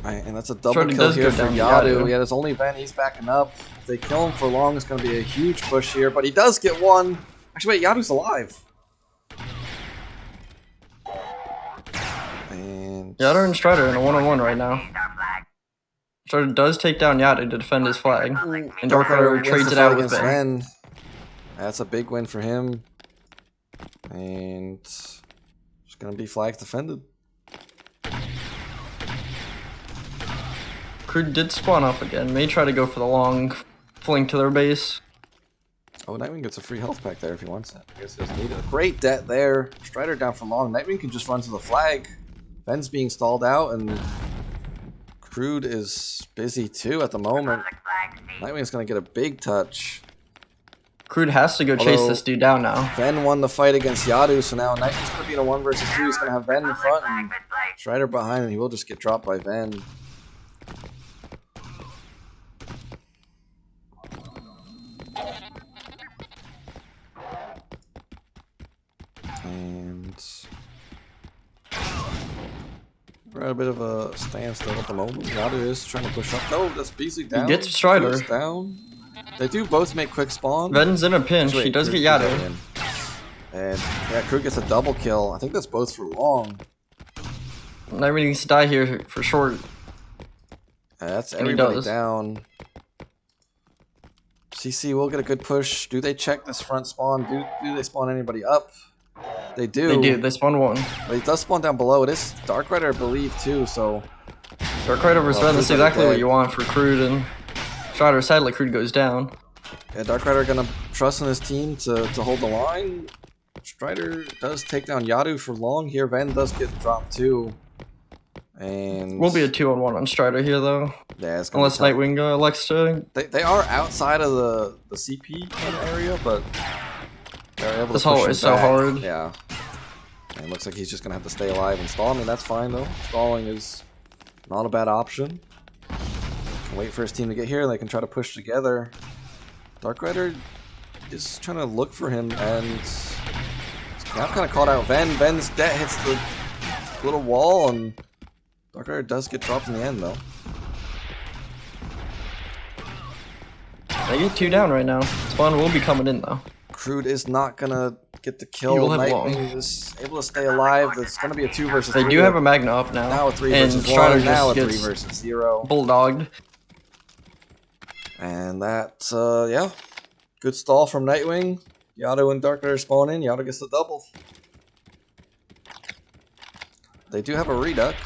Right, and that's a double kill here for Yadu. Yeah, there's only Ven. He's backing up. If they kill him for long, it's going to be a huge push here. But he does get one. Actually, wait, Yadu's alive. And Yadu and Strider in a 1-on-1 right now. Strider does take down Yadu to defend his flag. And Dark Rider trades it out with Ven. That's a big win for him. And it's going to be flag defended. Crew did spawn up again. May try to go for the long flank to their base. Oh, Nightwing gets a free health pack there if he wants it. I guess he doesn't need it. A great det there. Strider down for long. Nightwing can just run to the flag. Ven's being stalled out, and Crude is busy too at the moment. Nightwing's going to get a big touch. Crude has to go chase this dude down now. Ven won the fight against Yadu, so now Nightwing's going to be in a 1 versus 2. He's going to have Ven in front and Strider behind, and he will just get dropped by Ven. And we're at a bit of a standstill at the moment. Yadu is trying to push up. No, that's BC down. He gets Strider. Down. They do both make quick spawn. Ven's in a pinch. He does get Yadu. And yeah, Crew gets a double kill. I think that's both for long. Nightwing needs to die here for short. That's everybody down. CC will get a good push. Do they check this front spawn? Do they spawn anybody up? They do. They do. They spawn one. But he does spawn down below. It is Dark Rider, I believe, too. So Dark Rider versus Ven. That's exactly what you want for Crude and Strider. Sadly, Crude goes down. Yeah, Dark Rider gonna trust in his team to hold the line. Strider does take down Yadu for long here. Ven does get dropped too. And will be a 2-on-1 on Strider here though. Yeah, it's unless Nightwing elects to. They are outside of the CP kind of area, but they're able to push him back. Is so hard. Yeah. And it looks like he's just gonna have to stay alive and stall. I mean, that's fine though. Stalling is not a bad option. Can wait for his team to get here, and they can try to push together. Dark Rider is trying to look for him, and now kind of caught out Ven. Ven's det hits the little wall, and Dark Rider does get dropped in the end, though. They get 2 down right now. Spawn will be coming in though. Crude is not gonna get the He will kill. have Nightwing is able to stay alive. It's gonna be a 2 versus 3. They do have a Magna up now. Now a 3 and versus Strider 1. Now a just 3 gets versus 0. bulldogged. And that, yeah. Good stall from Nightwing. Yado and Dark Rider spawn in. Yado gets the double. They do have a Reduct.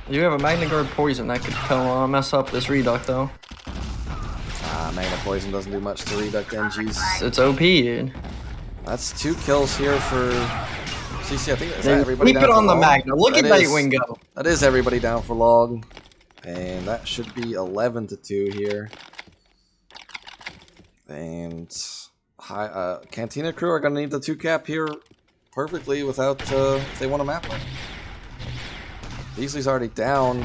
You have a Magna Guard poison that could mess up this Reduct though. Magna Poison doesn't do much to Reduct NGs. It's OP, dude. That's 2 kills here for CC. I think that's They everybody keep down it for on the long. Magna. Look at That is- Nightwing go. That is everybody down for long. And that should be 11-2 here. And Cantina crew are going to need the 2 cap here perfectly without if they want to map it. Beasley's already down.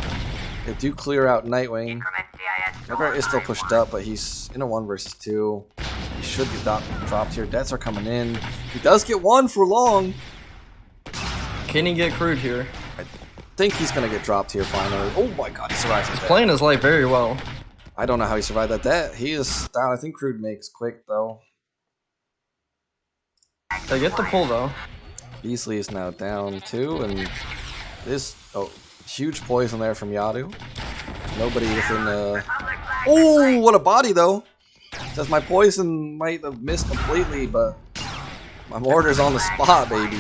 They do clear out Nightwing. Increment CIS Everett is still pushed up, but he's in a 1 versus 2. He should get dropped here. Deaths are coming in. He does get 1 for long. Can he get Crude here? I think he's going to get dropped here finally. Oh my god, he survives that. Playing his life very well. I don't know how he survived that. He is down. I think Crude makes quick though. They get the pull though. Beasley is now down too, and this huge poison there from Yadu. Nobody within Oh, what a body though! Says my poison might have missed completely, but my mortar's on the spot, baby.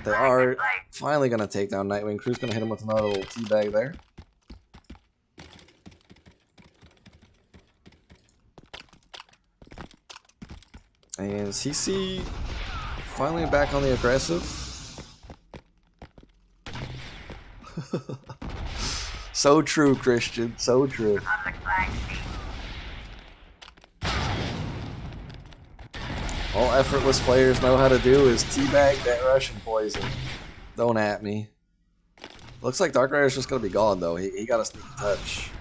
They are finally gonna take down Nightwing. Crew's gonna hit him with another little teabag there. And CC finally back on the aggressive. So true, Christian. So true. All effortless players know how to do is teabag that Russian poison. Don't at me. Looks like Dark Rider's just gonna be gone though. He got a sneaky touch.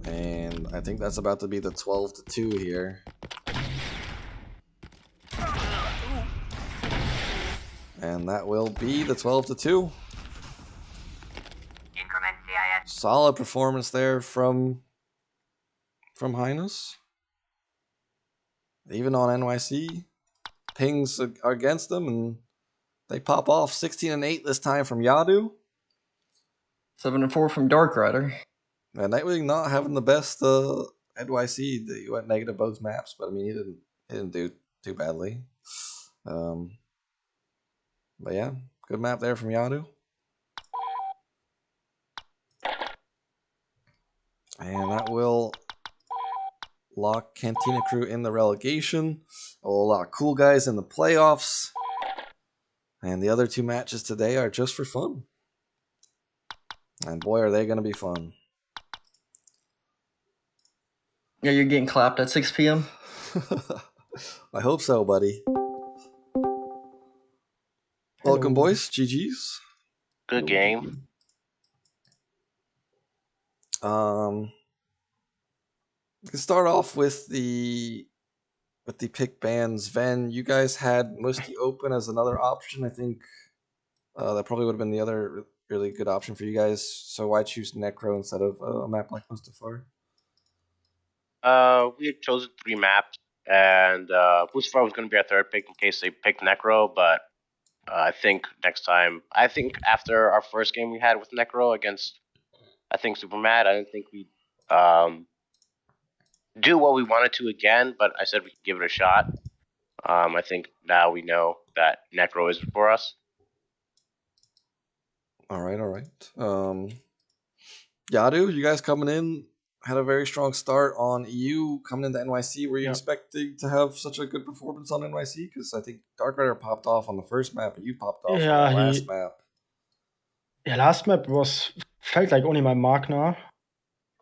And I think that's about to be the 12-2 here. And that will be the 12-2. Increment CIS. Solid performance there from Highness. Even on NYC, pings are against them, and they pop off 16-8 this time from Yadu. 7-4 from Dark Rider. And Nightwing not having the best NYC. He went negative both maps, but I mean he didn't do too badly. But yeah, good map there from Yadu. And that will lock Cantina crew in the relegation. A lot of cool guys in the playoffs. And the other 2 matches today are just for fun. And boy, are they going to be fun. Yeah, you're getting clapped at 6 p.m. I hope so, buddy. Welcome, boys. GG's. Good game. We can start off with the pick bans. Ven, you guys had Musty open as another option. I think that probably would have been the other really good option for you guys. So why choose Necro instead of a map like Mustafar? We had chosen 3 maps, and Mustafar was going to be our 3rd pick in case they picked Necro, but I think next time, after our first game we had with Necro against, Super Mad, I didn't think we'd do what we wanted to again, but I said we could give it a shot. I think now we know that Necro is for us. All right. Yadu, you guys coming in had a very strong start on EU. Coming into NYC, were you expecting to have such a good performance on NYC? Because I think Dark Rider popped off on the first map, and you popped off on the last map. Yeah, last map felt like only my Magna,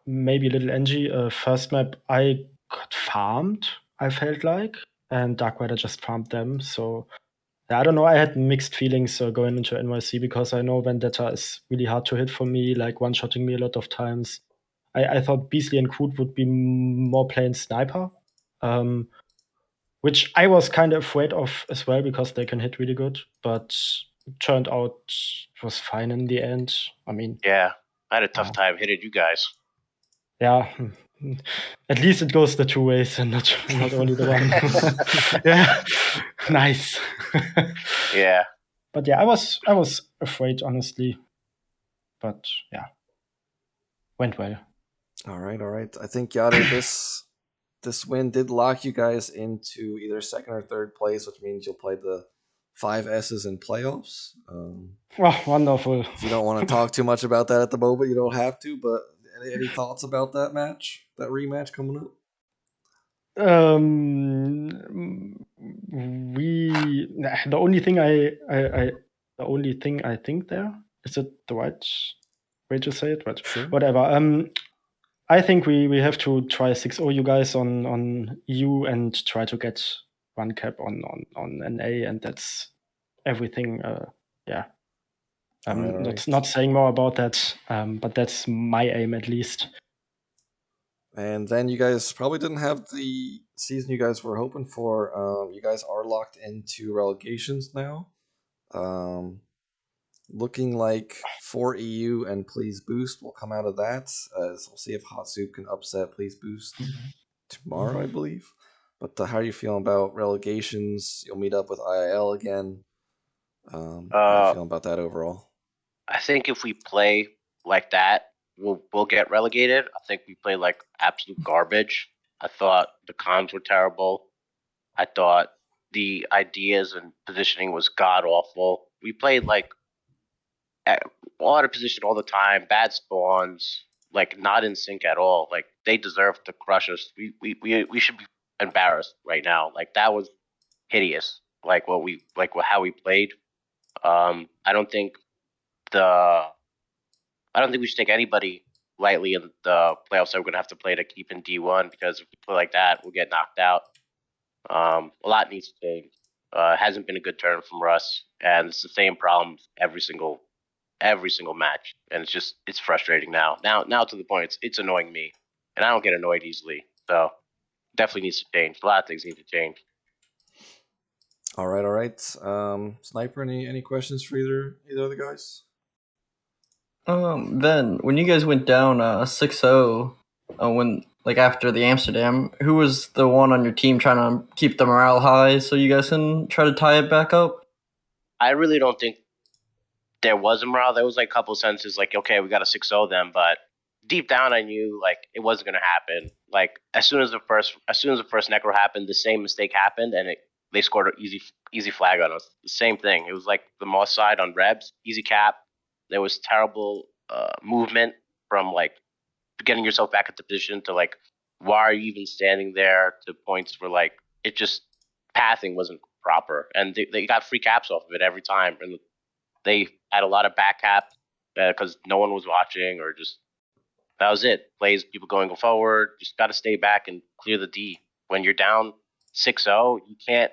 maybe a little NG. First map I got farmed, I felt like, and Dark Rider just farmed them. So I don't know. I had mixed feelings going into NYC because I know Vendetta is really hard to hit for me, like one-shotting me a lot of times. I thought Beasley and Crude would be more playing sniper, which I was kind of afraid of as well because they can hit really good. But turned out it was fine in the end. I mean, Yeah, I had a tough time hitting you guys. yeah, at least it goes the two ways and not only the one. Yeah, nice. Yeah. But yeah, I was afraid, honestly. But yeah, went well. All right. I think Yade, this win did lock you guys into either second or third place, which means you'll play the 5 S's in playoffs. Oh, wonderful. If you don't want to talk too much about that at the moment, you don't have to. But any thoughts about that match, that rematch coming up? The only thing I think there is it the right way to say it, but Sure. whatever. I think we have to try 6-0 you guys on EU and try to get 1 cap on NA, and that's everything. Yeah. I'm All right. not saying more about that, but that's my aim at least. And then you guys probably didn't have the season you guys were hoping for. You guys are locked into relegations now. Looking like 4 EU and Please Boost will come out of that. As we'll see if Hot Soup can upset Please Boost tomorrow, I believe. But how are you feeling about relegations? You'll meet up with IIL again. How are you feeling about that overall? I think if we play like that, we'll get relegated. I think we play like absolute garbage. I thought the comms were terrible. I thought the ideas and positioning was god awful. We played like out of position all the time, bad spawns, like not in sync at all. Like they deserve to crush us. We should be embarrassed right now. Like that was hideous. Like how we played. I don't think we should take anybody lightly in the playoffs that we're gonna have to play to keep in D1, because if we play like that, we'll get knocked out. A lot needs to change. It hasn't been a good turn from Russ, and it's the same problems every single match, and it's frustrating now. Now to the point it's annoying me, and I don't get annoyed easily. So definitely needs to change. A lot of things need to change. All right. Sniper, any questions for either of the guys? Ben, when you guys went down 6-0, when like after the Amsterdam, who was the one on your team trying to keep the morale high so you guys can try to tie it back up? I really don't think there was a morale. There was like a couple senses like, okay, we got to 6-0 them, but deep down I knew like it wasn't gonna happen. Like as soon as the first necro happened, the same mistake happened, and they scored an easy flag on us. The same thing. It was like the Moss side on Rebs, easy cap. There was terrible movement from like getting yourself back into position to like, why are you even standing there, to points where like it just pathing wasn't proper, and they got free caps off of it every time, and they had a lot of back cap because no one was watching, or just that was it. Plays, people going forward, just got to stay back and clear the D. When you're down 6-0, you can't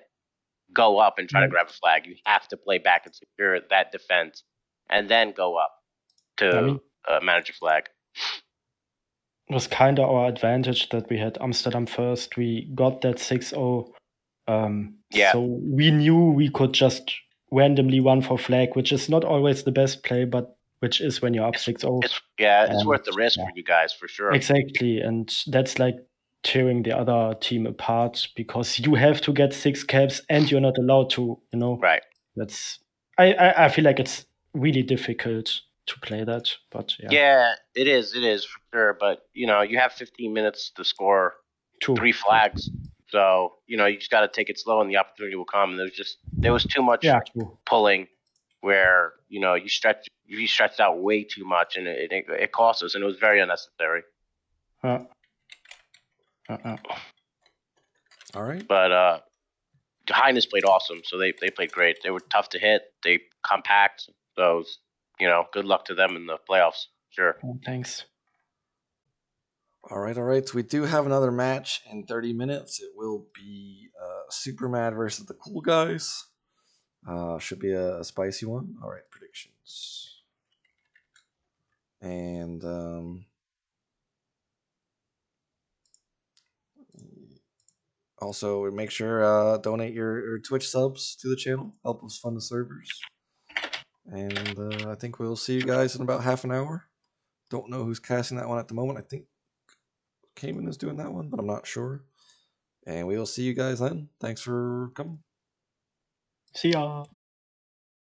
go up and try to grab a flag. You have to play back and secure that defense, and then go up to manage a flag. It was kind of our advantage that we had Amsterdam first. We got that 6-0. So we knew we could just randomly run for flag, which is not always the best play, but which is when you're up 6-0. It's worth the risk for you guys, for sure. Exactly, and that's like tearing the other team apart, because you have to get 6 caps and you're not allowed to, Right. That's I feel like it's really difficult to play that, but yeah, it is for sure. But you have 15 minutes to score 3 flags, so you just got to take it slow, and the opportunity will come. And there was too much pulling, where you stretched out way too much, and it cost us, and it was very unnecessary. All right. But highness played awesome, so they played great. They were tough to hit. They compact. So it was, good luck to them in the playoffs. Sure. Thanks. All right. We do have another match in 30 minutes. It will be Super Mad versus the Cool Guys. Should be a spicy one. All right, predictions. And also make sure donate your Twitch subs to the channel. Help us fund the servers. And I think we'll see you guys in about half an hour. Don't know who's casting that one at the moment. I think Cayman is doing that one, but I'm not sure. And we will see you guys then. Thanks for coming. See ya.